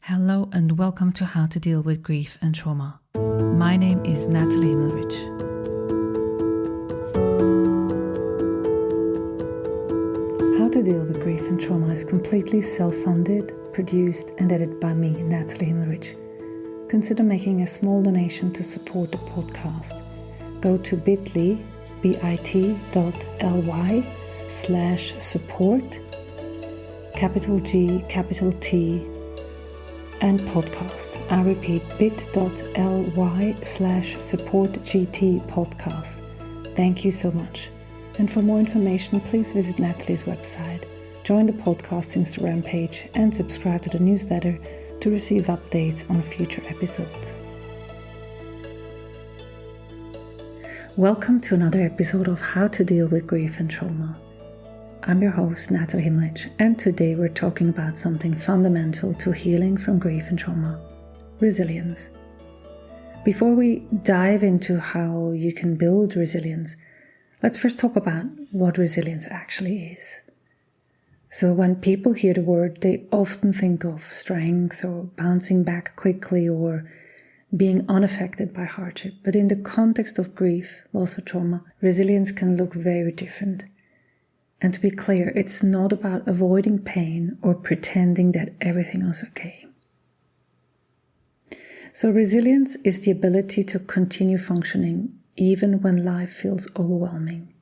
Hello and welcome to How to Deal with Grief and Trauma. My name is Natalie Himmelrich. How to Deal with Grief and Trauma is completely self-funded, produced and edited by me, Natalie Himmelrich. Consider making a small donation to support the podcast. Go to bit.ly/support, capital G, capital T, and podcast. I repeat, bit.ly/supportgt podcast. Thank you so much. And for more information, please visit Natalie's website, join the podcast Instagram page, and subscribe to the newsletter to receive updates on future episodes. Welcome to another episode of How to Deal with Grief and Trauma. I'm your host, Natalie Himmelrich, and today we're talking about something fundamental to healing from grief and trauma: resilience. Before we dive into how you can build resilience, let's first talk about what resilience actually is. So when people hear the word, they often think of strength or bouncing back quickly or being unaffected by hardship. But in the context of grief, loss or trauma, resilience can look very different. And to be clear, it's not about avoiding pain or pretending that everything is okay. So resilience is the ability to continue functioning even when life feels overwhelming.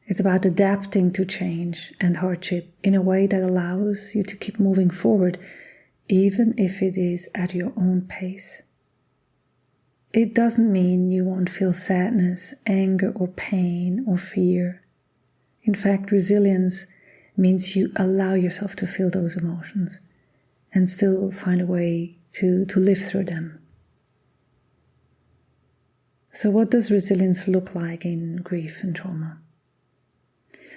It's about adapting to change and hardship in a way that allows you to keep moving forward, even if it is at your own pace. It doesn't mean you won't feel sadness, anger, or pain, or fear. In fact, resilience means you allow yourself to feel those emotions and still find a way to live through them. So what does resilience look like in grief and trauma?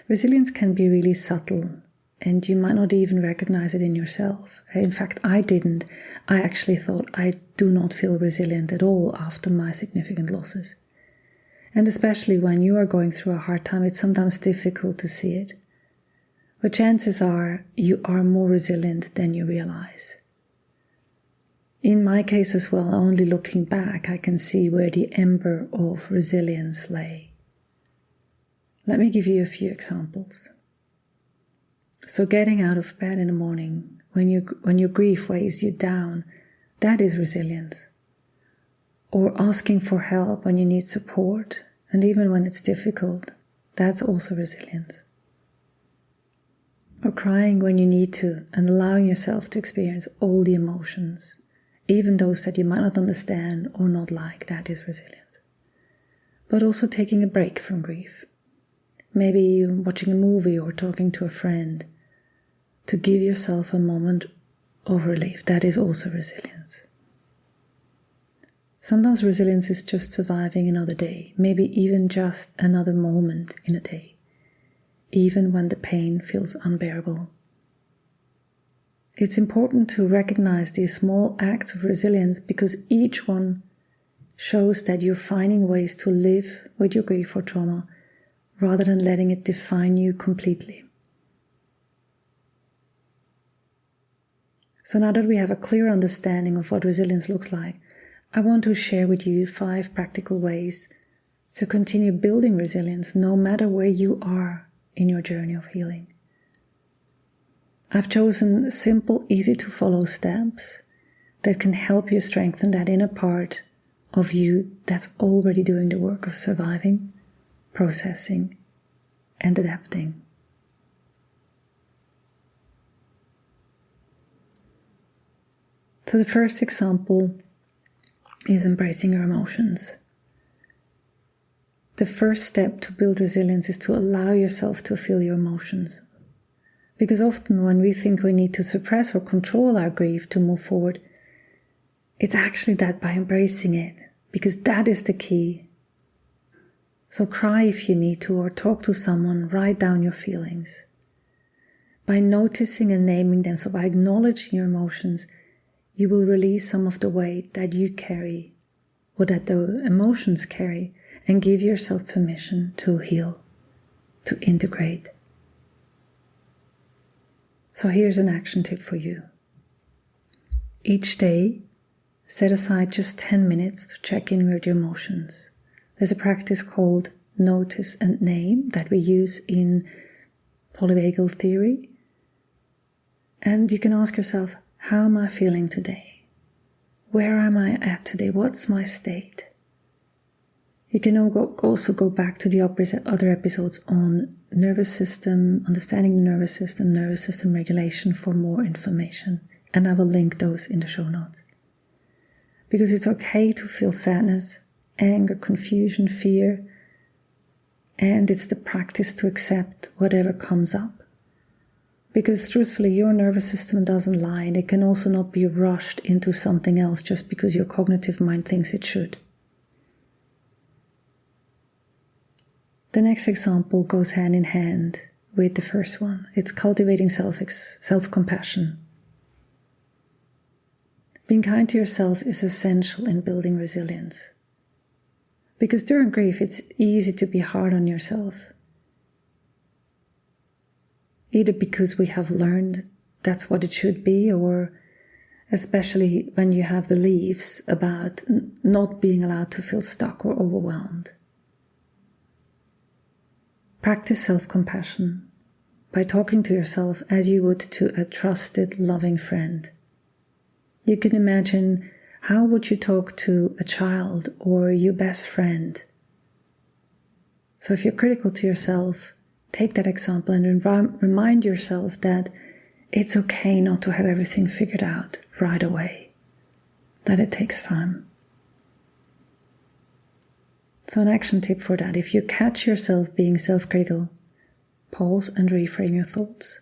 Resilience can be really subtle, and you might not even recognize it in yourself. In fact, I didn't. I actually thought I do not feel resilient at all after my significant losses. And especially when you are going through a hard time, it's sometimes difficult to see it. But chances are you are more resilient than you realize. In my case as well, only looking back, I can see where the ember of resilience lay. Let me give you a few examples. So getting out of bed in the morning when your grief weighs you down, that is resilience. Or asking for help when you need support, and even when it's difficult, that's also resilience. Or crying when you need to, and allowing yourself to experience all the emotions, even those that you might not understand or not like, that is resilience. But also taking a break from grief. Maybe watching a movie or talking to a friend to give yourself a moment of relief, that is also resilience. Sometimes resilience is just surviving another day, maybe even just another moment in a day, even when the pain feels unbearable. It's important to recognize these small acts of resilience because each one shows that you're finding ways to live with your grief or trauma rather than letting it define you completely. So now that we have a clear understanding of what resilience looks like, I want to share with you 5 practical ways to continue building resilience no matter where you are in your journey of healing. I've chosen simple, easy to follow steps that can help you strengthen that inner part of you that's already doing the work of surviving, processing, and adapting. So the first example is embracing your emotions. The first step to build resilience is to allow yourself to feel your emotions. Because often when we think we need to suppress or control our grief to move forward, it's actually that by embracing it, because that is the key. So cry if you need to, or talk to someone, write down your feelings. By noticing and naming them, so by acknowledging your emotions, you will release some of the weight that you carry, or that the emotions carry, and give yourself permission to heal, to integrate. So here's an action tip for you. each day, set aside just 10 minutes to check in with your emotions. There's a practice called notice and name that we use in polyvagal theory. And you can ask yourself, how am I feeling today? Where am I at today? What's my state? You can also go back to the other episodes on nervous system, understanding the nervous system regulation for more information. And I will link those in the show notes. Because it's okay to feel sadness, anger, confusion, fear, and it's the practice to accept whatever comes up. Because truthfully, your nervous system doesn't lie, and it can also not be rushed into something else just because your cognitive mind thinks it should. The next example goes hand in hand with the first one. It's cultivating self-compassion. Being kind to yourself is essential in building resilience. Because during grief, it's easy to be hard on yourself. Either because we have learned that's what it should be, or especially when you have beliefs about not being allowed to feel stuck or overwhelmed. Practice self-compassion by talking to yourself as you would to a trusted, loving friend. You can imagine, how would you talk to a child or your best friend? So if you're critical to yourself, take that example and remind yourself that it's okay not to have everything figured out right away, that it takes time. So an action tip for that: if you catch yourself being self-critical, pause and reframe your thoughts.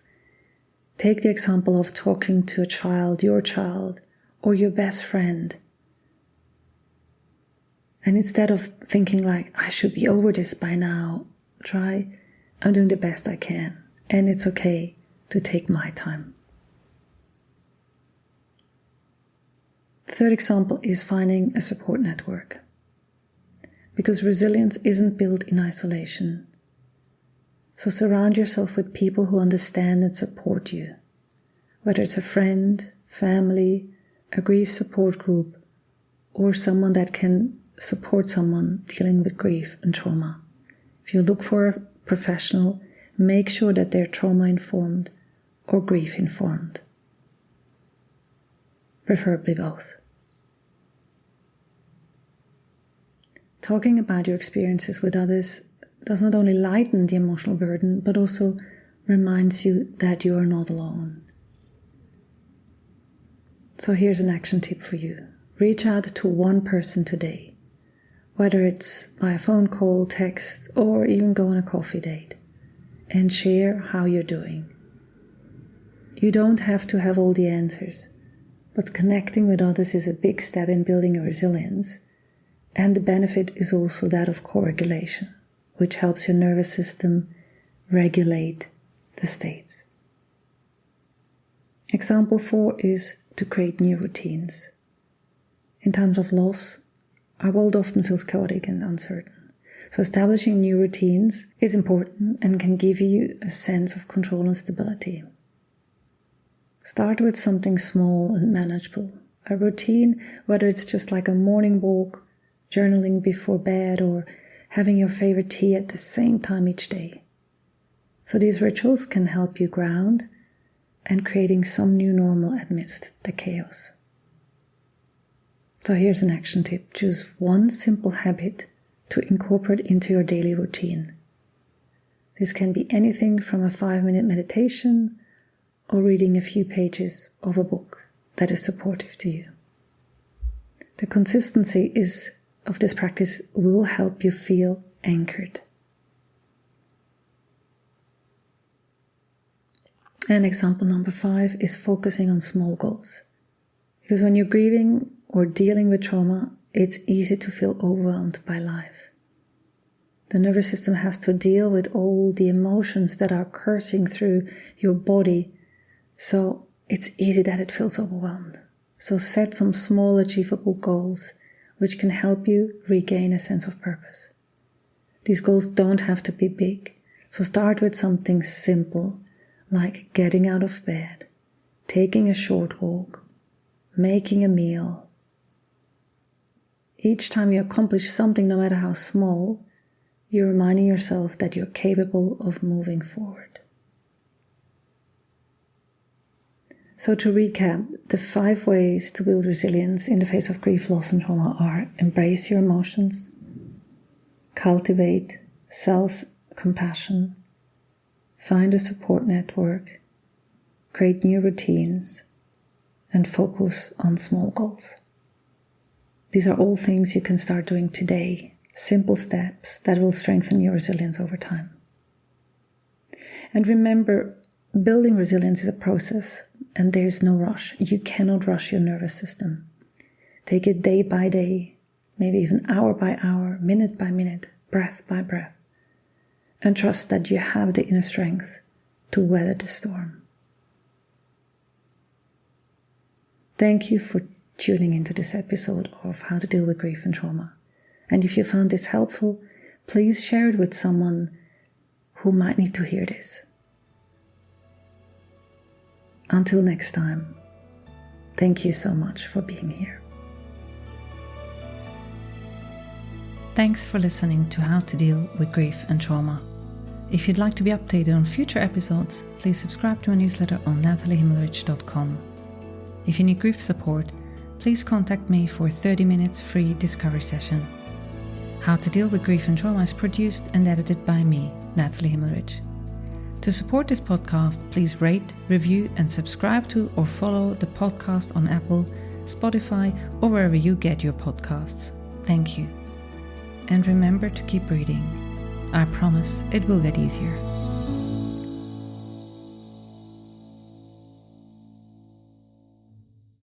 Take the example of talking to a child, your child, or your best friend. And instead of thinking like, I should be over this by now, try, I'm doing the best I can, and it's okay to take my time. The third example is finding a support network. Because resilience isn't built in isolation. So surround yourself with people who understand and support you. Whether it's a friend, family, a grief support group, or someone that can support someone dealing with grief and trauma. If you look for a professional, make sure that they're trauma-informed or grief-informed. Preferably both. Talking about your experiences with others does not only lighten the emotional burden, but also reminds you that you are not alone. So here's an action tip for you. Reach out to one person today, whether it's by a phone call, text, or even go on a coffee date, and share how you're doing. You don't have to have all the answers, but connecting with others is a big step in building your resilience. And the benefit is also that of co-regulation, which helps your nervous system regulate the states. Example 4 is to create new routines. In times of loss, our world often feels chaotic and uncertain. So establishing new routines is important and can give you a sense of control and stability. Start with something small and manageable. A routine, whether it's just like a morning walk, journaling before bed, or having your favorite tea at the same time each day. So these rituals can help you ground and creating some new normal amidst the chaos. So here's an action tip. Choose one simple habit to incorporate into your daily routine. This can be anything from a 5-minute meditation or reading a few pages of a book that is supportive to you. The consistency of this practice will help you feel anchored. And example number 5 is focusing on small goals. Because when you're grieving or dealing with trauma, it's easy to feel overwhelmed by life. The nervous system has to deal with all the emotions that are coursing through your body, so it's easy that it feels overwhelmed. So set some small achievable goals which can help you regain a sense of purpose. These goals don't have to be big, so start with something simple, like getting out of bed, taking a short walk, making a meal. Each time you accomplish something, no matter how small, you're reminding yourself that you're capable of moving forward. So to recap, the 5 ways to build resilience in the face of grief, loss, and trauma are: embrace your emotions, cultivate self-compassion, find a support network, create new routines, and focus on small goals. These are all things you can start doing today, simple steps that will strengthen your resilience over time. And remember, building resilience is a process, and there's no rush. You cannot rush your nervous system. Take it day by day, maybe even hour by hour, minute by minute, breath by breath, and trust that you have the inner strength to weather the storm. Thank you for tuning into this episode of How to Deal with Grief and Trauma. And if you found this helpful, please share it with someone who might need to hear this. Until next time, thank you so much for being here. Thanks for listening to How to Deal with Grief and Trauma. If you'd like to be updated on future episodes, please subscribe to my newsletter on nataliehimmelrich.com. If you need grief support, please contact me for a 30 minutes free discovery session. How to Deal with Grief and Trauma is produced and edited by me, Natalie Himmelrich. To support this podcast, please rate, review, and subscribe to or follow the podcast on Apple, Spotify, or wherever you get your podcasts. Thank you. And remember to keep breathing. I promise it will get easier.